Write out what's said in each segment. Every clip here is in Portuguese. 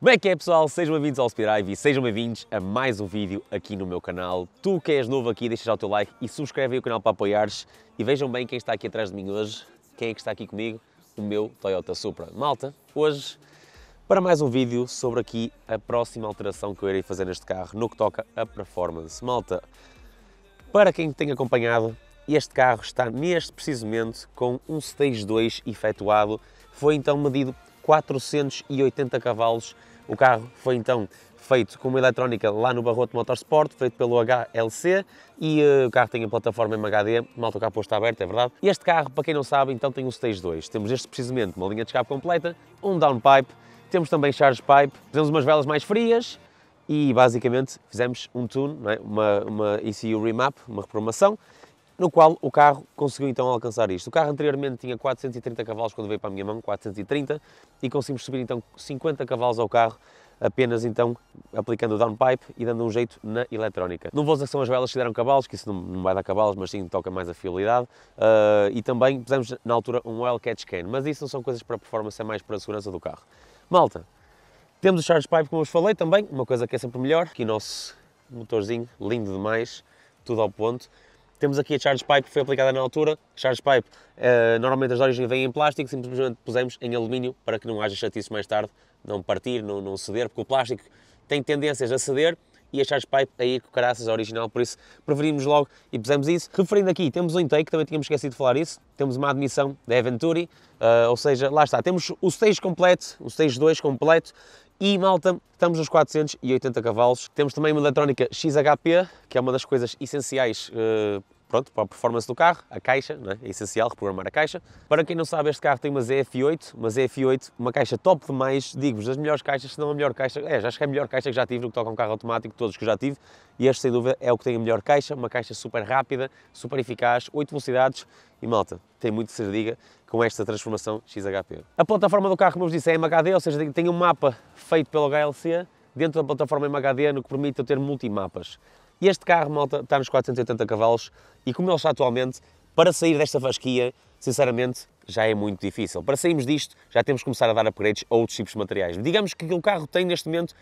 Como é que é, pessoal? Sejam bem-vindos ao Speedrive e sejam bem-vindos a mais um vídeo aqui no meu canal. Tu que és novo aqui, deixa já o teu like e subscreve aí o canal para apoiares. E vejam bem quem está aqui atrás de mim hoje. Quem é que está aqui comigo? O meu Toyota Supra. Malta, hoje para mais um vídeo sobre aqui a próxima alteração que eu irei fazer neste carro no que toca a performance. Malta, para quem tem acompanhado, este carro está neste preciso momento com um Stage 2 efetuado. Foi então medido 480 cavalos. O carro foi então feito com uma eletrónica lá no Barrote Motorsport, feito pelo HLC, e o carro tem a plataforma MHD, malta, o capô está aberto, é verdade. E este carro, para quem não sabe, então tem um Stage 2. Temos este precisamente uma linha de escape completa, um downpipe, temos também charge pipe, temos umas velas mais frias e basicamente fizemos um tune, não é? uma ECU remap, uma reprogramação, no qual o carro conseguiu então alcançar isto. O carro anteriormente tinha 430 cavalos quando veio para a minha mão, 430, e conseguimos subir então 50 cavalos ao carro, apenas então aplicando o downpipe e dando um jeito na eletrónica. Não vou dizer que são as velas que deram cavalos, que isso não vai dar cavalos, mas sim toca mais a fiabilidade. E também pusemos na altura um oil catch can, mas isso não são coisas para performance, é mais para a segurança do carro. Malta, temos o charge pipe, como eu vos falei também, uma coisa que é sempre melhor. Aqui o nosso motorzinho, lindo demais, tudo ao ponto. Temos aqui a charge pipe que foi aplicada na altura. Charge pipe, normalmente as de origem vêm em plástico, simplesmente pusemos em alumínio para que não haja chatice mais tarde, não partir, não ceder, porque o plástico tem tendências a ceder e a charge pipe aí com caraças original, por isso preferimos logo e pusemos isso. Referindo aqui, temos um intake, também tínhamos esquecido de falar isso, temos uma admissão da Venturi, ou seja, lá está, temos o stage completo, o stage 2 completo. E, malta, estamos nos 480 cavalos. Temos também uma eletrónica XHP, que é uma das coisas essenciais pronto, para a performance do carro. A caixa, não é? É essencial reprogramar a caixa. Para quem não sabe, este carro tem uma ZF8, uma caixa top demais, digo-vos, das melhores caixas, se não a melhor caixa, já acho que é a melhor caixa que já tive no que toca a um carro automático, todos que já tive, e este, sem dúvida, é o que tem a melhor caixa, uma caixa super rápida, super eficaz, 8 velocidades, e, malta, tem muito que se diga com esta transformação XHP. A plataforma do carro, como eu vos disse, é MHD, ou seja, tem um mapa feito pelo HLC, dentro da plataforma MHD, no que permite eu ter multimapas. E este carro, malta, está nos 480 cavalos e como ele está atualmente, para sair desta fasquia, sinceramente, já é muito difícil. Para sairmos disto, já temos que começar a dar upgrades a outros tipos de materiais. Digamos que o carro tem neste momento,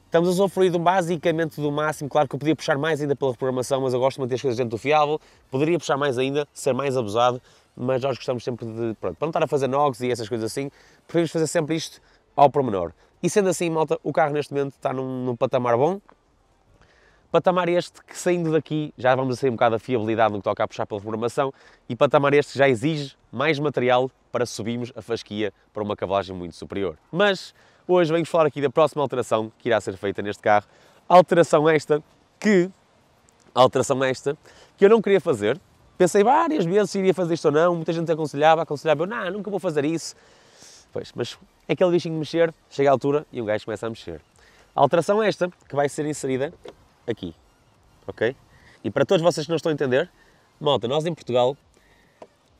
estamos a usufruir basicamente do máximo. Claro que eu podia puxar mais ainda pela reprogramação, mas eu gosto de manter as coisas dentro do fiável. Poderia puxar mais ainda, ser mais abusado, mas nós gostamos sempre de, pronto, para não estar a fazer nogs e essas coisas assim, preferimos fazer sempre isto ao pormenor. E sendo assim, malta, o carro neste momento está num patamar bom. Patamar este que, saindo daqui, já vamos a sair um bocado da fiabilidade no que toca a puxar pela reprogramação, e patamar este que já exige mais material para subirmos a fasquia para uma cavalagem muito superior. Mas hoje venho falar aqui da próxima alteração que irá ser feita neste carro. Alteração esta que eu não queria fazer. Pensei várias vezes se iria fazer isto ou não, muita gente aconselhava eu, não, nunca vou fazer isso. Pois, mas é aquele bichinho de mexer, chega à altura e um gajo começa a mexer. A alteração esta que vai ser inserida aqui, ok? E para todos vocês que não estão a entender, malta, nós em Portugal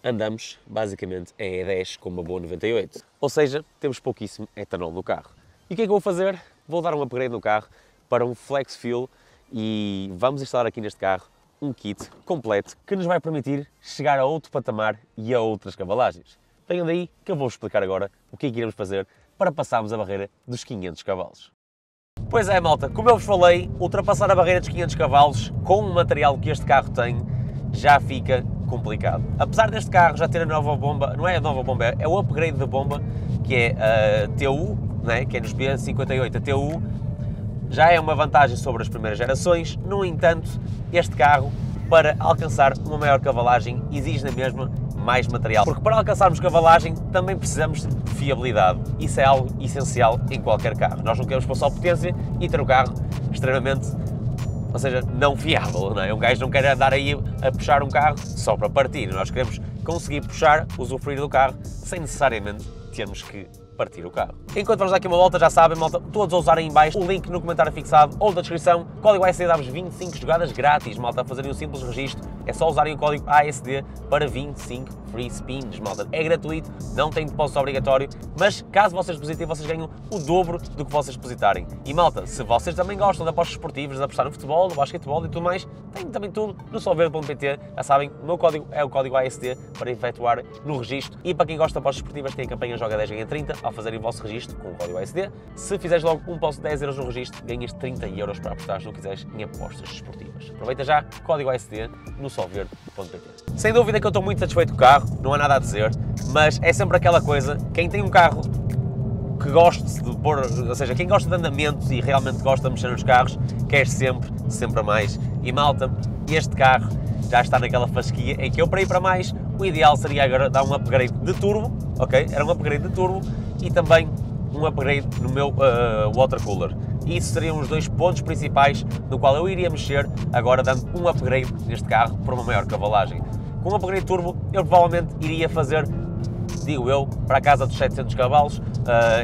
andamos basicamente a E10 com uma boa 98. Ou seja, temos pouquíssimo etanol no carro. E o que é que eu vou fazer? Vou dar um upgrade no carro para um Flex Fuel e vamos instalar aqui neste carro um kit completo que nos vai permitir chegar a outro patamar e a outras cavalagens. Venham daí que eu vou-vos explicar agora o que é que iremos fazer para passarmos a barreira dos 500 cavalos. Pois é, malta, como eu vos falei, ultrapassar a barreira dos 500 cavalos com o material que este carro tem já fica complicado. Apesar deste carro já ter a nova bomba, não é a nova bomba, é o upgrade da bomba, que é a TU, né, que é nos B58, a TU, já é uma vantagem sobre as primeiras gerações. No entanto, este carro, para alcançar uma maior cavalagem, exige na mesma mais material. Porque para alcançarmos cavalagem também precisamos de fiabilidade. Isso é algo essencial em qualquer carro. Nós não queremos pôr só potência e ter um carro extremamente, ou seja, não fiável, não é? Um gajo não quer andar aí a puxar um carro só para partir. Nós queremos conseguir puxar, usufruir do carro, sem necessariamente termos que partir o carro. Enquanto vamos dar aqui uma volta, já sabem, malta, todos a usarem em baixo o link no comentário fixado ou da descrição. O código IC dá-vos 25 jogadas grátis, malta, a fazerem um simples registro é só usarem o código ASD para 25 free spins, malta. É gratuito, não tem depósito obrigatório, mas caso vocês depositem, vocês ganham o dobro do que vocês depositarem. E malta, se vocês também gostam de apostas esportivas, de apostar no futebol, no basquetebol e tudo mais, tem também tudo no solverde.pt. Já sabem, o meu código é o código ASD para efetuar no registro. E para quem gosta de apostas esportivas, tem a campanha Joga 10 ganha 30 ao fazerem o vosso registro com o código ASD. Se fizeres logo um depósito de 10 euros no registro, ganhas 30 euros para apostar se não quiseres em apostas esportivas. Aproveita já, código ASD no solverde.pt. Sem dúvida que eu estou muito satisfeito com o carro, não há nada a dizer, mas é sempre aquela coisa, quem tem um carro que goste de pôr, ou seja, quem gosta de andamentos e realmente gosta de mexer nos carros, quer sempre a mais. E malta, este carro já está naquela fasquia em que eu, para ir para mais, o ideal seria agora dar um upgrade de turbo, ok? Era um upgrade de turbo e também um upgrade no meu water cooler. E isso seriam os dois pontos principais no qual eu iria mexer, agora dando um upgrade neste carro por uma maior cavalagem. Com um upgrade turbo, eu provavelmente iria fazer, digo eu, para a casa dos 700 cavalos,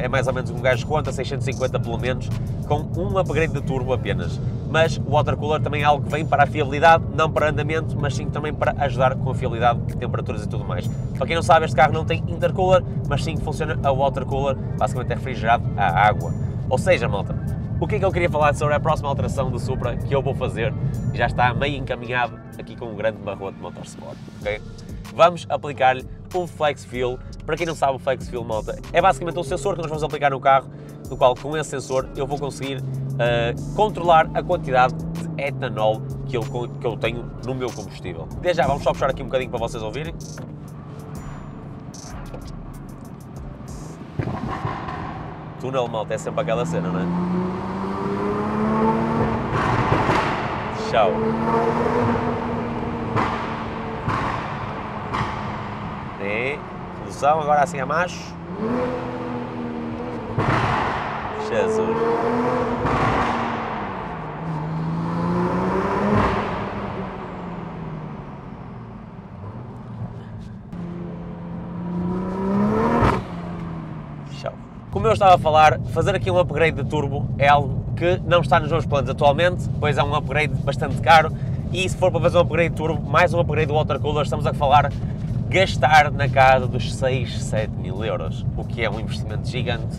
é mais ou menos um gajo conta, 650 pelo menos, com um upgrade de turbo apenas. Mas o water cooler também é algo que vem para a fiabilidade, não para andamento, mas sim também para ajudar com a fiabilidade de temperaturas e tudo mais. Para quem não sabe, este carro não tem intercooler, mas sim funciona a water cooler, basicamente é refrigerado à água. Ou seja, malta, o que é que eu queria falar sobre a próxima alteração do Supra que eu vou fazer, que já está meio encaminhado aqui com um grande barrote de motorsport, ok? Vamos aplicar-lhe um Flex Fuel. Para quem não sabe, o Flex Fuel, malta, é basicamente um sensor que nós vamos aplicar no carro, no qual com esse sensor eu vou conseguir controlar a quantidade de etanol que eu tenho no meu combustível. Desde já, vamos só puxar aqui um bocadinho para vocês ouvirem. Túnel, malta, é sempre aquela cena, não é? Tchau. É, produção, agora assim a macho. Jesus. Como eu estava a falar, fazer aqui um upgrade de turbo é algo que não está nos meus planos atualmente, pois é um upgrade bastante caro e se for para fazer um upgrade de turbo, mais um upgrade do water cooler, estamos a falar gastar na casa dos 6, 7 mil euros, o que é um investimento gigante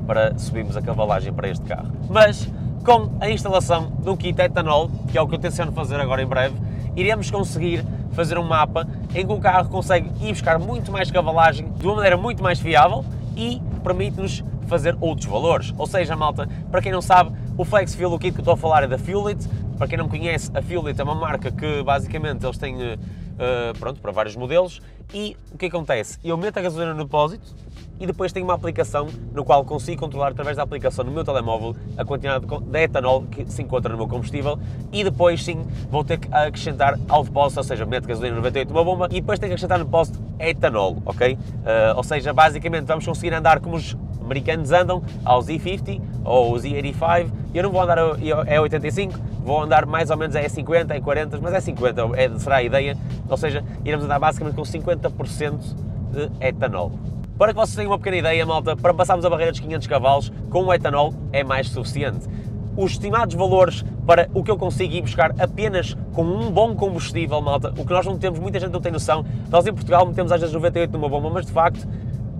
para subirmos a cavalagem para este carro. Mas com a instalação do kit etanol, que é o que eu tenciono fazer agora em breve, iremos conseguir fazer um mapa em que o carro consegue ir buscar muito mais cavalagem de uma maneira muito mais fiável e permite-nos fazer outros valores. Ou seja, malta, para quem não sabe, o Flex Fuel, o kit que eu estou a falar é da Fuelit. Para quem não conhece, a Fuelit é uma marca que basicamente eles têm pronto, para vários modelos. E o que acontece? Eu meto a gasolina no depósito e depois tenho uma aplicação no qual consigo controlar através da aplicação no meu telemóvel a quantidade de etanol que se encontra no meu combustível e depois sim vou ter que acrescentar ao depósito, ou seja, meto gasolina 98 numa bomba e depois tenho que acrescentar no depósito etanol, ok? Ou seja, basicamente vamos conseguir andar como os americanos andam aos E50 ou os E85, eu não vou andar a E85, vou andar mais ou menos a E50, E40, mas E50 será a ideia, ou seja, iremos andar basicamente com 50% de etanol. Para que vocês tenham uma pequena ideia, malta, para passarmos a barreira dos 500 cavalos, com o etanol é mais que suficiente. Os estimados valores para o que eu consigo ir buscar apenas com um bom combustível, malta, o que nós não temos, muita gente não tem noção, nós em Portugal metemos às vezes 98 numa bomba, mas de facto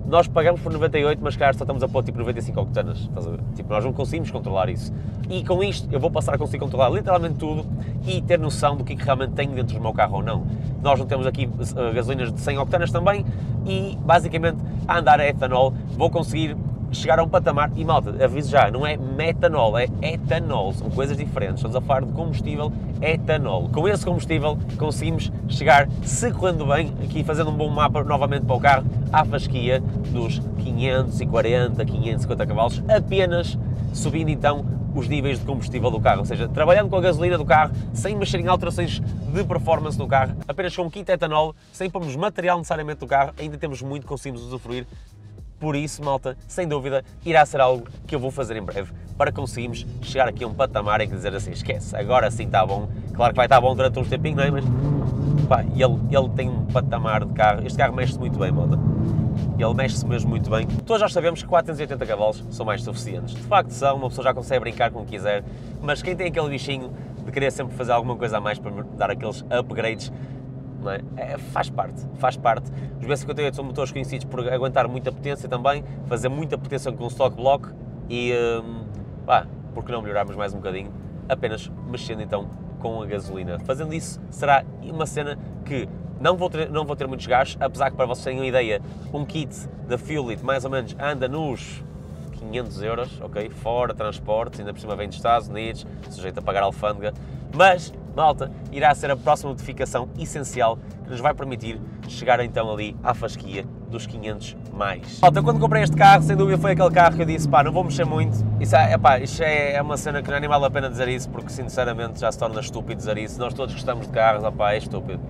nós pagamos por 98, mas claro, só estamos a pôr tipo 95 octanas, estás a ver? Tipo, nós não conseguimos controlar isso. E com isto eu vou passar a conseguir controlar literalmente tudo e ter noção do que realmente tenho dentro do meu carro ou não. Nós não temos aqui gasolinas de 100 octanas também e basicamente a andar a etanol vou conseguir chegar a um patamar, e malta, aviso já, não é metanol, é etanol, são coisas diferentes, estamos a falar de combustível etanol. Com esse combustível conseguimos chegar, se correndo bem, aqui fazendo um bom mapa novamente para o carro, à fasquia dos 540, 550 cavalos, apenas subindo então os níveis de combustível do carro, ou seja, trabalhando com a gasolina do carro, sem mexer em alterações de performance do carro, apenas com um kit etanol, sem pormos material necessariamente do carro, ainda temos muito que conseguimos usufruir. Por isso, malta, sem dúvida, irá ser algo que eu vou fazer em breve para conseguirmos chegar aqui a um patamar em que dizer assim, esquece, agora sim está bom. Claro que vai estar bom durante uns tempinhos, não é? Mas pá, ele tem um patamar de carro, este carro mexe-se muito bem, malta. Ele mexe-se mesmo muito bem. Todos já sabemos que 480 cavalos são mais suficientes. De facto são, uma pessoa já consegue brincar como quiser, mas quem tem aquele bichinho de querer sempre fazer alguma coisa a mais para dar aqueles upgrades, não é? Faz parte. Os B58 são motores conhecidos por aguentar muita potência também, fazer muita potência com o stock block e, por que não melhorarmos mais um bocadinho, apenas mexendo então com a gasolina. Fazendo isso será uma cena que não vou ter muitos gastos, apesar que para vocês terem uma ideia, um kit da Fuelit mais ou menos anda nos 500 euros, ok? Fora transportes, ainda por cima vem dos Estados Unidos, sujeito a pagar alfândega, mas, malta, irá ser a próxima modificação essencial que nos vai permitir chegar então ali à fasquia dos 500 mais. Malta, quando comprei este carro, sem dúvida foi aquele carro que eu disse, não vou mexer muito, isto é uma cena que nem vale a pena dizer isso, porque sinceramente já se torna estúpido dizer isso, nós todos gostamos de carros, é estúpido.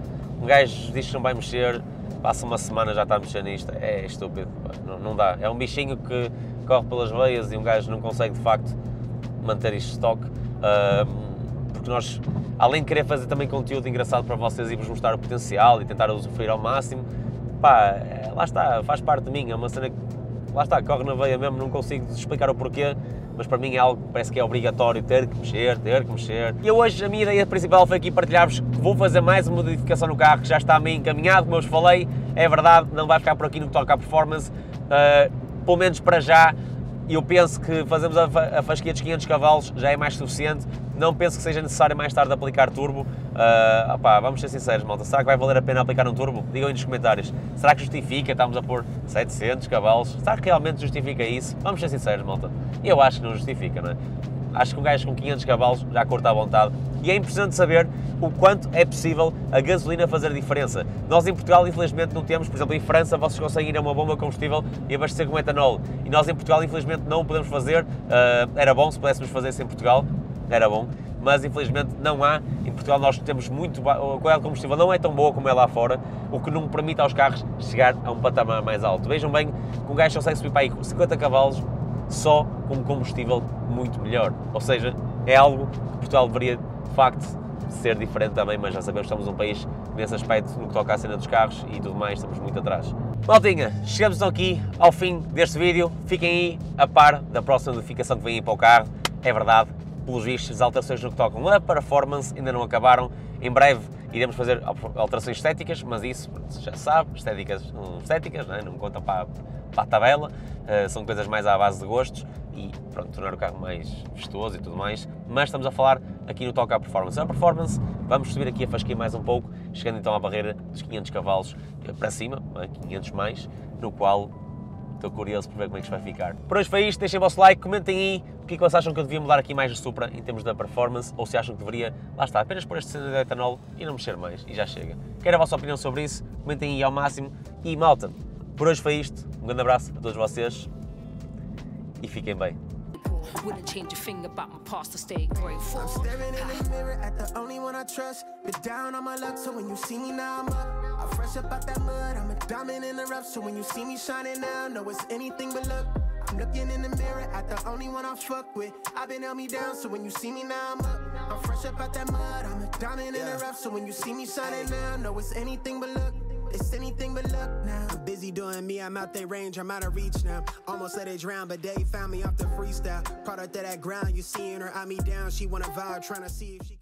Um gajo diz que não vai mexer, passa uma semana já está a mexer nisto, é estúpido, não dá, é um bichinho que corre pelas veias e um gajo não consegue de facto manter isto de estoque, porque nós, além de querer fazer também conteúdo engraçado para vocês e vos mostrar o potencial e tentar usufruir ao máximo, lá está, faz parte de mim, é uma cena que, lá está, corre na veia mesmo, não consigo explicar o porquê, mas para mim é algo que parece que é obrigatório ter que mexer. E hoje a minha ideia principal foi aqui partilhar-vos que vou fazer mais uma modificação no carro, que já está meio encaminhado, como eu vos falei, é verdade, não vai ficar por aqui no que toca à performance, pelo menos para já. Eu penso que fazemos a fasquia dos 500 cavalos já é mais suficiente, não penso que seja necessário mais tarde aplicar turbo. Vamos ser sinceros, malta, será que vai valer a pena aplicar um turbo? Digam aí nos comentários, será que justifica, estamos a pôr 700 cavalos, será que realmente justifica isso? Vamos ser sinceros, malta, eu acho que não justifica, não é? Acho que um gajo com 500 cavalos já curta à vontade e é impressionante saber o quanto é possível a gasolina fazer diferença. Nós em Portugal infelizmente não temos, por exemplo em França vocês conseguem ir a uma bomba de combustível e abastecer com etanol e nós em Portugal infelizmente não o podemos fazer, era bom se pudéssemos fazer isso em Portugal, era bom, mas infelizmente não há. Em Portugal nós temos a qualidade de combustível não é tão boa como é lá fora, o que não permite aos carros chegar a um patamar mais alto. Vejam bem que um gajo consegue subir para aí 50 cavalos só com combustível muito melhor, ou seja, é algo que Portugal deveria de facto ser diferente também, mas já sabemos que estamos num país nesse aspecto, no que toca à cena dos carros e tudo mais, estamos muito atrás. Maltinha, chegamos então aqui ao fim deste vídeo, fiquem aí a par da próxima notificação que vem aí para o carro, é verdade, pelos vistos as alterações no que tocam a performance ainda não acabaram, em breve iremos fazer alterações estéticas, mas isso já se sabe, estéticas não me conta para a tabela, são coisas mais à base de gostos e pronto, tornar o carro mais vistoso e tudo mais, mas estamos a falar aqui no toque à performance. A performance, vamos subir aqui a fasquia mais um pouco, chegando então à barreira dos 500 cavalos para cima, 500 mais, no qual estou curioso por ver como é que isto vai ficar. Por hoje foi isto, deixem o vosso like, comentem aí o que é que vocês acham que eu devia mudar aqui mais o Supra em termos da performance, ou se acham que deveria, lá está, apenas pôr este cena de etanol e não mexer mais, e já chega. Quero a vossa opinião sobre isso, comentem aí ao máximo, e malta, por hoje foi isto, um grande abraço a todos vocês, e fiquem bem. Wouldn't change a thing about my past to stay grateful. I'm staring in the mirror at the only one I trust. Been down on my luck, so when you see me now I'm up. I'm fresh up out that mud, I'm a diamond in the rough. So when you see me shining now, know it's anything but luck. I'm looking in the mirror at the only one I fuck with. I've been held me down, so when you see me now I'm up. I'm fresh up out that mud, I'm a diamond in the rough. So when you see me shining now, know it's anything but luck. It's anything but luck now. I'm busy doing me, I'm out their range, I'm out of reach now. Almost let it drown, but they found me off the freestyle. Product of that ground, you seeing her eye me down. She wanna vibe, trying to see if she